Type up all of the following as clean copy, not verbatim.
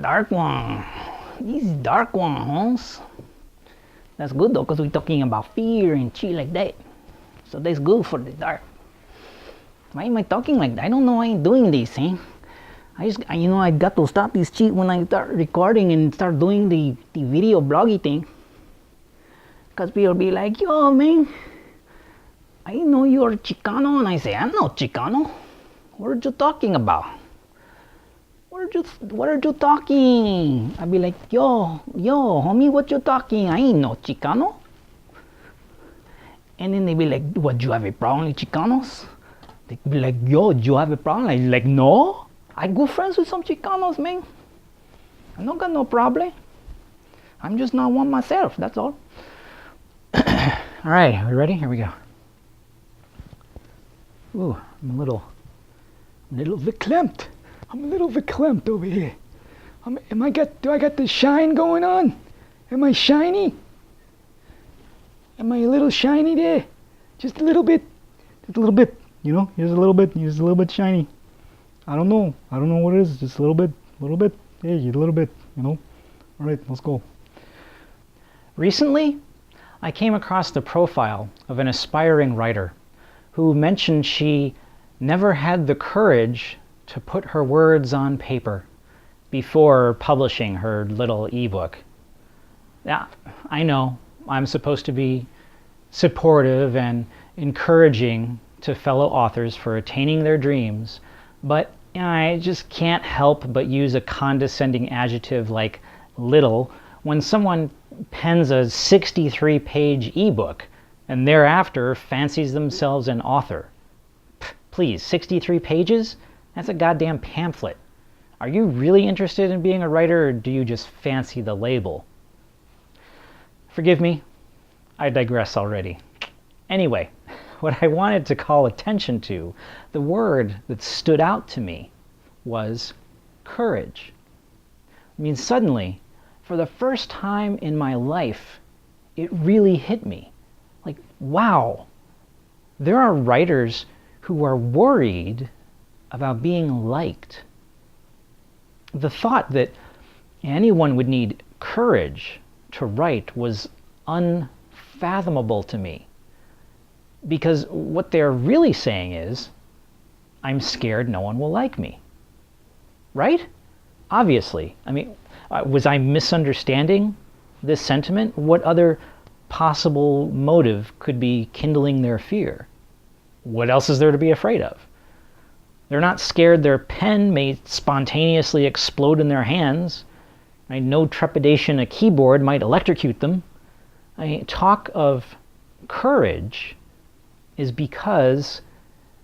dark one. This is dark one, Holmes. That's good though, because we're talking about fear and shit like that. So that's good for the dark. Why am I talking like that? I don't know. I ain't doing this, eh? I got to stop this shit when I start recording and start doing the video bloggy thing. Because people be like, yo, man, I know you're Chicano. And I say, I'm not Chicano. What are you talking about? What are you talking? I be like, yo, homie, what you talking? I ain't no Chicano. And then they be like, what, do you have a problem with Chicanos? They be like, yo, do you have a problem? I like, no. I good friends with some Chicanos, man. I don't got no problem. I'm just not one myself, that's all. Alright, are we ready? Here we go. Ooh, I'm a little verklempt. I'm a little verklempt over here. Do I got the shine going on? Am I shiny? Am I a little shiny there? Just a little bit. Just a little bit. You know, just a little bit shiny. I don't know what it is. Just a little bit. Hey, a little bit, you know. All right, let's go. Recently, I came across the profile of an aspiring writer who mentioned she never had the courage to put her words on paper before publishing her little ebook. Yeah, I know I'm supposed to be supportive and encouraging to fellow authors for attaining their dreams, but I just can't help but use a condescending adjective like little when someone pens a 63-page ebook and thereafter fancies themselves an author. Please, 63 pages? That's a goddamn pamphlet. Are you really interested in being a writer, or do you just fancy the label? Forgive me, I digress already. Anyway, what I wanted to call attention to, the word that stood out to me, was courage. I mean, suddenly, for the first time in my life, it really hit me. Like, wow, there are writers who are worried about being liked. The thought that anyone would need courage to write was unfathomable to me. Because what they're really saying is, I'm scared no one will like me. Right? Obviously. I mean, was I misunderstanding this sentiment? What other possible motive could be kindling their fear? What else is there to be afraid of? They're not scared their pen may spontaneously explode in their hands. Right? No trepidation a keyboard might electrocute them. I mean, talk of courage is because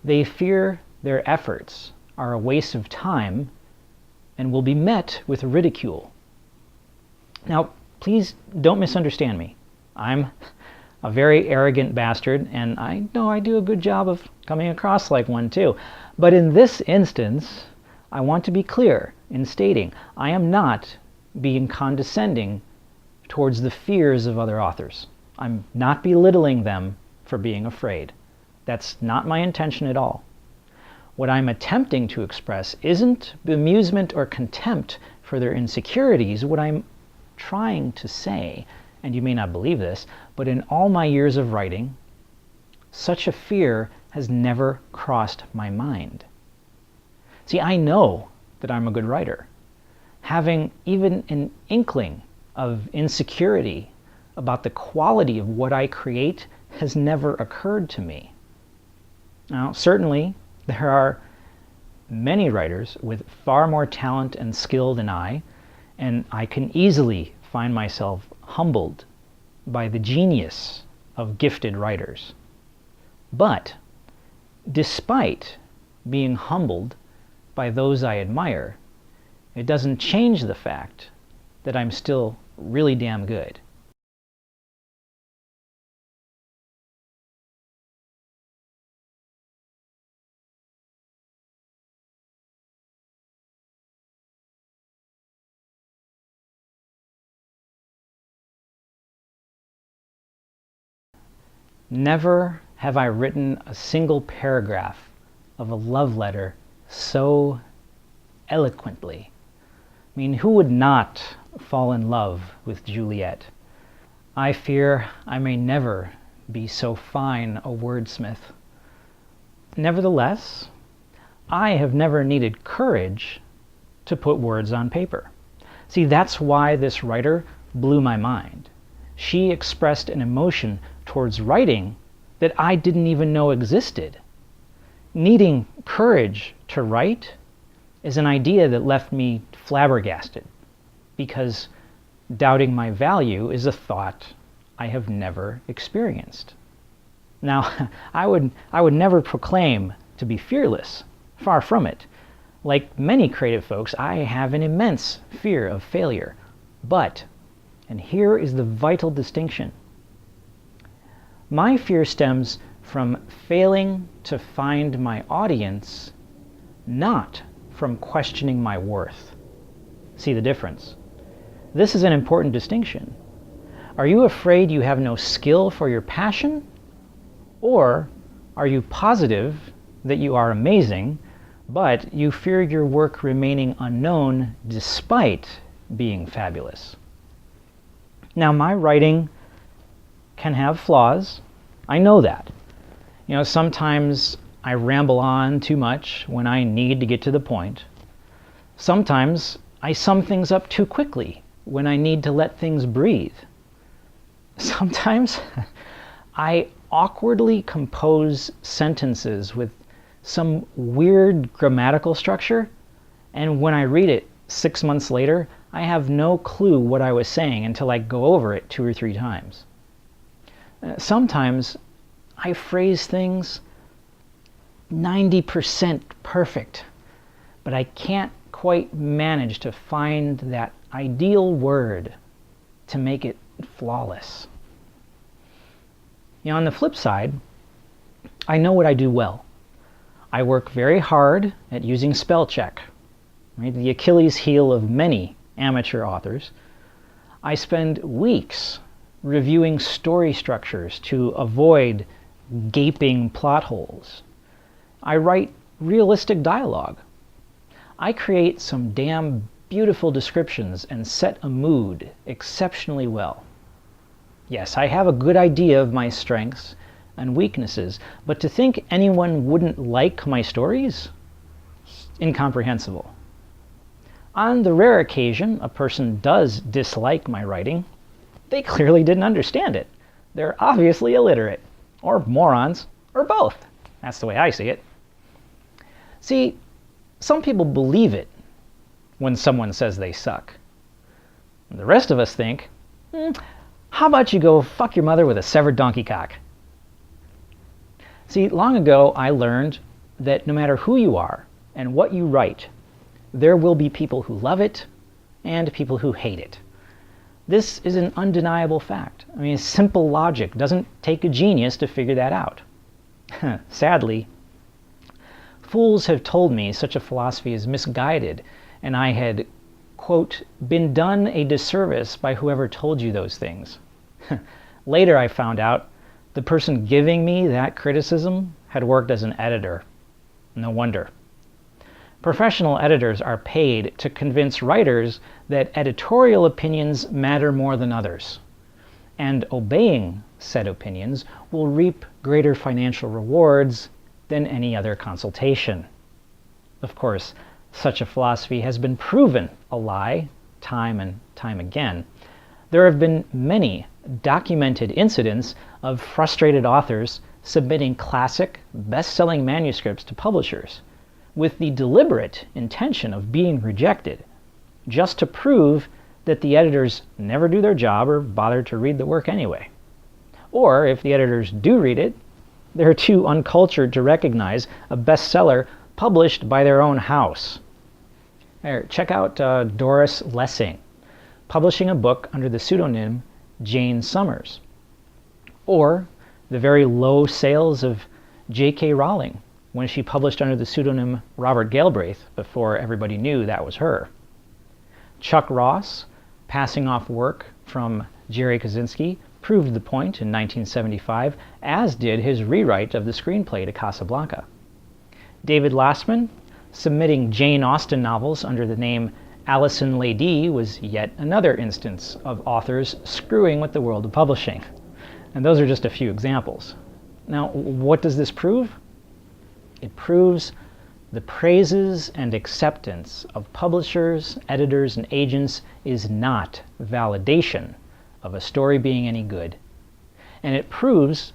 they fear their efforts are a waste of time and will be met with ridicule. Now, please don't misunderstand me. I'm a very arrogant bastard, and I know I do a good job of coming across like one too. But in this instance, I want to be clear in stating I am not being condescending towards the fears of other authors. I'm not belittling them for being afraid. That's not my intention at all. What I'm attempting to express isn't bemusement or contempt for their insecurities. What I'm trying to say, and you may not believe this, but in all my years of writing, such a fear has never crossed my mind. See, I know that I'm a good writer. Having even an inkling of insecurity about the quality of what I create has never occurred to me. Now, certainly, there are many writers with far more talent and skill than I, and I can easily find myself humbled by the genius of gifted writers. But, despite being humbled by those I admire, it doesn't change the fact that I'm still really damn good. Never have I written a single paragraph of a love letter so eloquently, I mean, who would not fall in love with Juliet? I fear I may never be so fine a wordsmith. Nevertheless, I have never needed courage to put words on paper. See, that's why this writer blew my mind. She expressed an emotion towards writing that I didn't even know existed. Needing courage to write is an idea that left me flabbergasted, because doubting my value is a thought I have never experienced. Now, I would never proclaim to be fearless, far from it. Like many creative folks, I have an immense fear of failure. But, and here is the vital distinction, my fear stems from failing to find my audience, not from questioning my worth. See the difference? This is an important distinction. Are you afraid you have no skill for your passion? Or are you positive that you are amazing, but you fear your work remaining unknown despite being fabulous? Now, my writing can have flaws. I know that. You know, sometimes I ramble on too much when I need to get to the point. Sometimes I sum things up too quickly when I need to let things breathe. Sometimes I awkwardly compose sentences with some weird grammatical structure, and when I read it 6 months later, I have no clue what I was saying until I go over it 2 or 3 times. Sometimes I phrase things 90% perfect, but I can't quite manage to find that ideal word to make it flawless. You know, on the flip side, I know what I do well. I work very hard at using spell check, right? The Achilles heel of many amateur authors. I spend weeks reviewing story structures to avoid gaping plot holes. I write realistic dialogue. I create some damn beautiful descriptions and set a mood exceptionally well. Yes, I have a good idea of my strengths and weaknesses, but to think anyone wouldn't like my stories? Incomprehensible. On the rare occasion a person does dislike my writing, they clearly didn't understand it. They're obviously illiterate, or morons, or both. That's the way I see it. See, some people believe it when someone says they suck. The rest of us think, how about you go fuck your mother with a severed donkey cock? See, long ago I learned that no matter who you are and what you write, there will be people who love it and people who hate it. This is an undeniable fact. I mean, simple logic doesn't take a genius to figure that out. Sadly, fools have told me such a philosophy is misguided, and I had, quote, been done a disservice by whoever told you those things. Later I found out the person giving me that criticism had worked as an editor. No wonder. Professional editors are paid to convince writers that editorial opinions matter more than others, and obeying said opinions will reap greater financial rewards than any other consultation. Of course, such a philosophy has been proven a lie time and time again. There have been many documented incidents of frustrated authors submitting classic, best-selling manuscripts to publishers with the deliberate intention of being rejected, just to prove that the editors never do their job or bother to read the work anyway. Or if the editors do read it, they're too uncultured to recognize a bestseller published by their own house. Check out Doris Lessing, publishing a book under the pseudonym Jane Summers. Or the very low sales of J.K. Rowling when she published under the pseudonym Robert Galbraith before everybody knew that was her. Chuck Ross, passing off work from Jerry Kaczynski, proved the point in 1975, as did his rewrite of the screenplay to Casablanca. David Lassman, submitting Jane Austen novels under the name Alison Lady was yet another instance of authors screwing with the world of publishing. And those are just a few examples. Now, what does this prove? It proves the praises and acceptance of publishers, editors, and agents is not validation of a story being any good. And it proves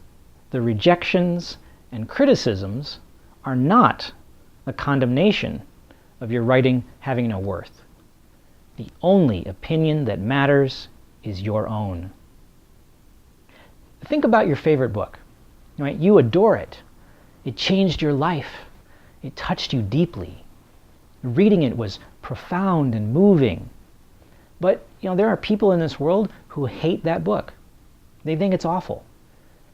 the rejections and criticisms are not a condemnation of your writing having no worth. The only opinion that matters is your own. Think about your favorite book. Right? You adore it. It changed your life. It touched you deeply. Reading it was profound and moving. But there are people in this world who hate that book. They think it's awful.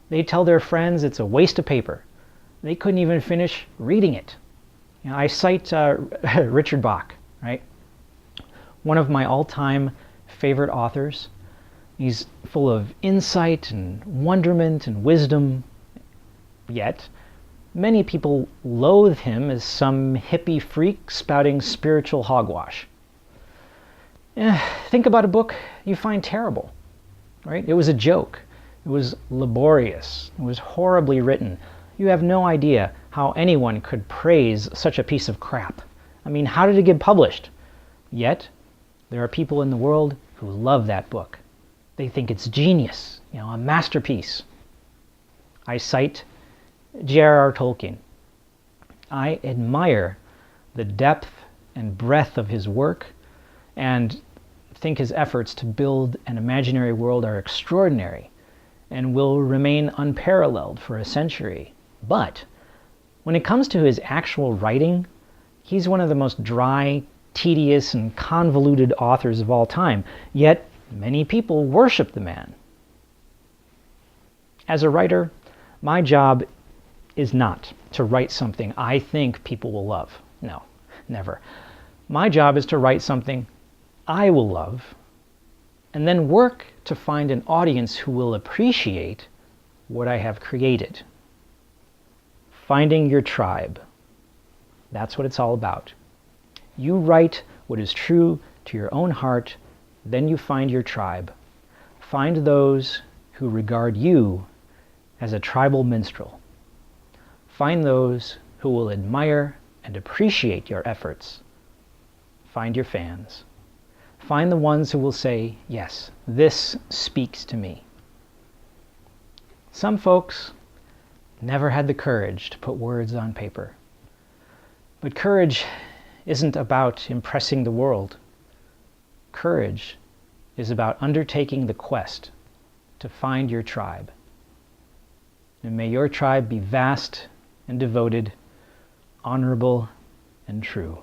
They tell their friends it's a waste of paper. They couldn't even finish reading it. I cite Richard Bach, right? One of my all-time favorite authors. He's full of insight and wonderment and wisdom. Yet, many people loathe him as some hippie freak spouting spiritual hogwash. Think about a book you find terrible, right? It was a joke. It was laborious. It was horribly written. You have no idea how anyone could praise such a piece of crap. I mean, how did it get published? Yet, there are people in the world who love that book. They think it's genius, a masterpiece. I cite J.R.R. Tolkien. I admire the depth and breadth of his work and think his efforts to build an imaginary world are extraordinary and will remain unparalleled for a century. But when it comes to his actual writing, he's one of the most dry, tedious, and convoluted authors of all time. Yet, many people worship the man. As a writer, my job is not to write something I think people will love. No, never. My job is to write something I will love, and then work to find an audience who will appreciate what I have created. Finding your tribe. That's what it's all about. You write what is true to your own heart, then you find your tribe. Find those who regard you as a tribal minstrel. Find those who will admire and appreciate your efforts. Find your fans. Find the ones who will say, yes, this speaks to me. Some folks never had the courage to put words on paper. But courage isn't about impressing the world. Courage is about undertaking the quest to find your tribe. And may your tribe be vast and devoted, honorable and true.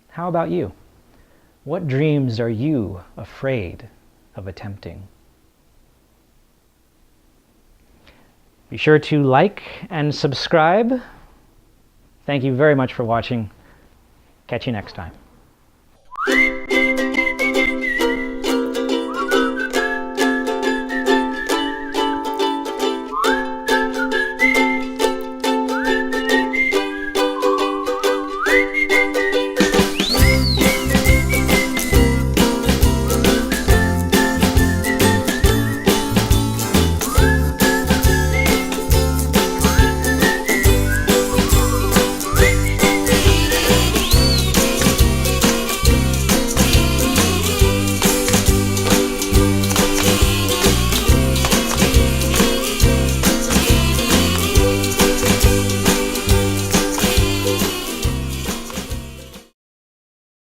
How about you? What dreams are you afraid of attempting? Be sure to like and subscribe. Thank you very much for watching. Catch you next time.